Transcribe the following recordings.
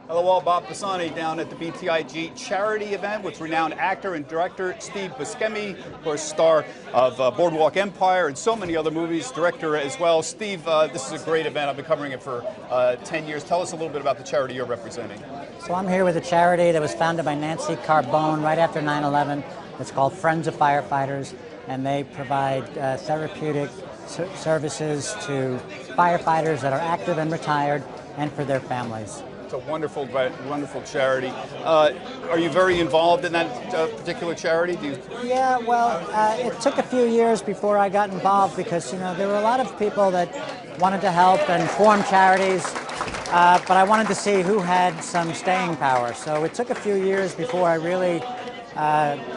Hello all, Bob Pisani down at the BTIG charity event with renowned actor and director Steve Buscemi, of course star of Boardwalk Empire and so many other movies, director as well. Steve, this is a great event. I've been covering it for 10 years. Tell us a little bit about the charity you're representing. So I'm here with a charity that was founded by Nancy Carbone right after 9/11. It's called Friends of Firefighters, and they provide therapeutic services to firefighters that are active and retired and for their families. It's a wonderful, wonderful charity. Are you very involved in that particular charity? Yeah, well, it took a few years before I got involved because, you know, there were a lot of people that wanted to help and form charities, but I wanted to see who had some staying power. So it took a few years before I really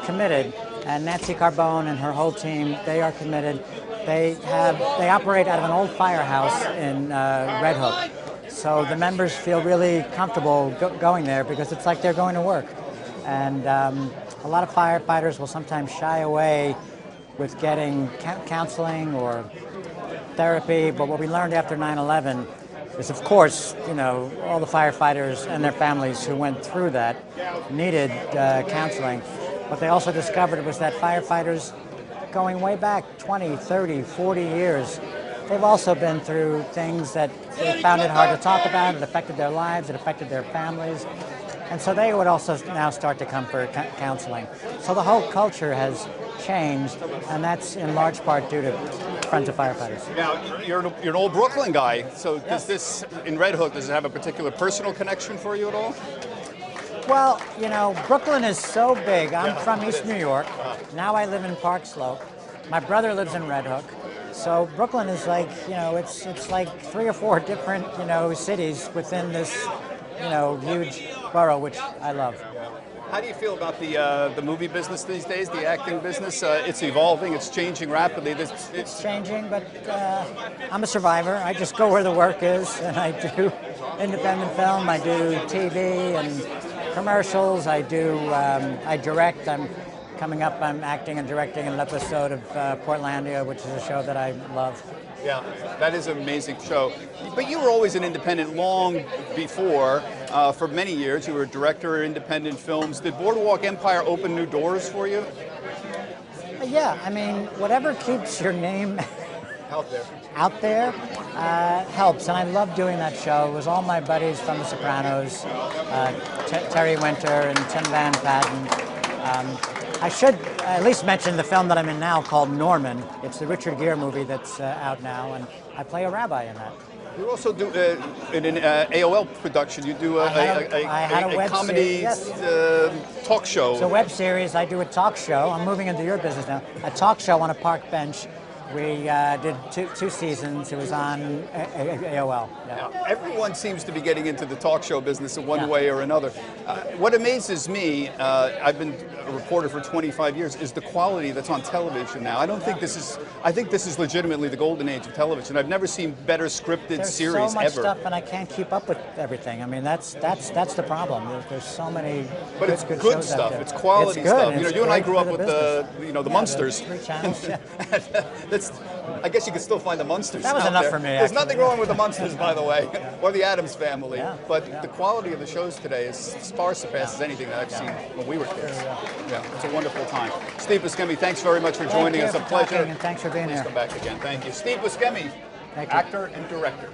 committed. And Nancy Carbone and her whole team, they are committed. They operate out of an old firehouse in Red Hook. So the members feel really comfortable going there because it's like they're going to work. And a lot of firefighters will sometimes shy away with getting counseling or therapy, but what we learned after 9/11 is, of course, you know, all the firefighters and their families who went through that needed counseling. What they also discovered was that firefighters going way back 20, 30, 40 years, they've also been through things that they found it hard to talk about. It affected their lives, it affected their families. And so they would also now start to come for counseling. So the whole culture has changed, and that's in large part due to Friends of Firefighters. Now, you're an old Brooklyn guy, so does this, in Red Hook, does it have a particular personal connection for you at all? Well, you know, Brooklyn is so big. I'm from East New York. Now I live in Park Slope. My brother lives in Red Hook. So Brooklyn is like, you know, it's like 3 or 4 different, you know, cities within this, you know, huge borough, which I love. How do you feel about the movie business these days, the acting business? It's evolving, it's changing rapidly. It's changing, but I'm a survivor. I just go where the work is, and I do independent film, I do TV and commercials, I direct. Coming up, I'm acting and directing an episode of Portlandia, which is a show that I love. Yeah, that is an amazing show. But you were always an independent long before. For many years, you were a director of independent films. Did Boardwalk Empire open new doors for you? Yeah, I mean, whatever keeps your name out there helps, and I love doing that show. It was all my buddies from The Sopranos, Terry Winter and Tim Van Patten. I should at least mention the film that I'm in now called Norman. It's the Richard Gere movie that's out now, and I play a rabbi in that. You also do, in an AOL production, you do a comedy talk show. It's a web series. I do a talk show. I'm moving into your business now. A talk show on a park bench. We did two seasons. It was on AOL. Yeah. Now, everyone seems to be getting into the talk show business in one way or another. What amazes me, I've been a reporter for 25 years, is the quality that's on television now. I think this is legitimately the golden age of television. I've never seen better scripted series ever. There's so much stuff, and I can't keep up with everything. I mean, that's the problem. There's so many. But it's good stuff. It's quality stuff. You know, you and I grew up with the Munsters. The 3 channels. Yeah. I guess you could still find the Munsters. That was enough for me. There's nothing wrong with the Munsters, by the way, or the Addams Family. But the quality of the shows today is far surpasses anything that I've seen when we were kids. Yeah, it's a wonderful time. Steve Buscemi, thanks very much for joining us. A pleasure. And thanks for being here. Please come back again. Thank you. Steve Buscemi, actor and director.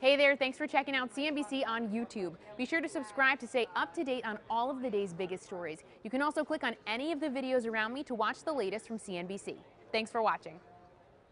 Hey there, thanks for checking out CNBC on YouTube. Be sure to subscribe to stay up to date on all of the day's biggest stories. You can also click on any of the videos around me to watch the latest from CNBC. Thanks for watching.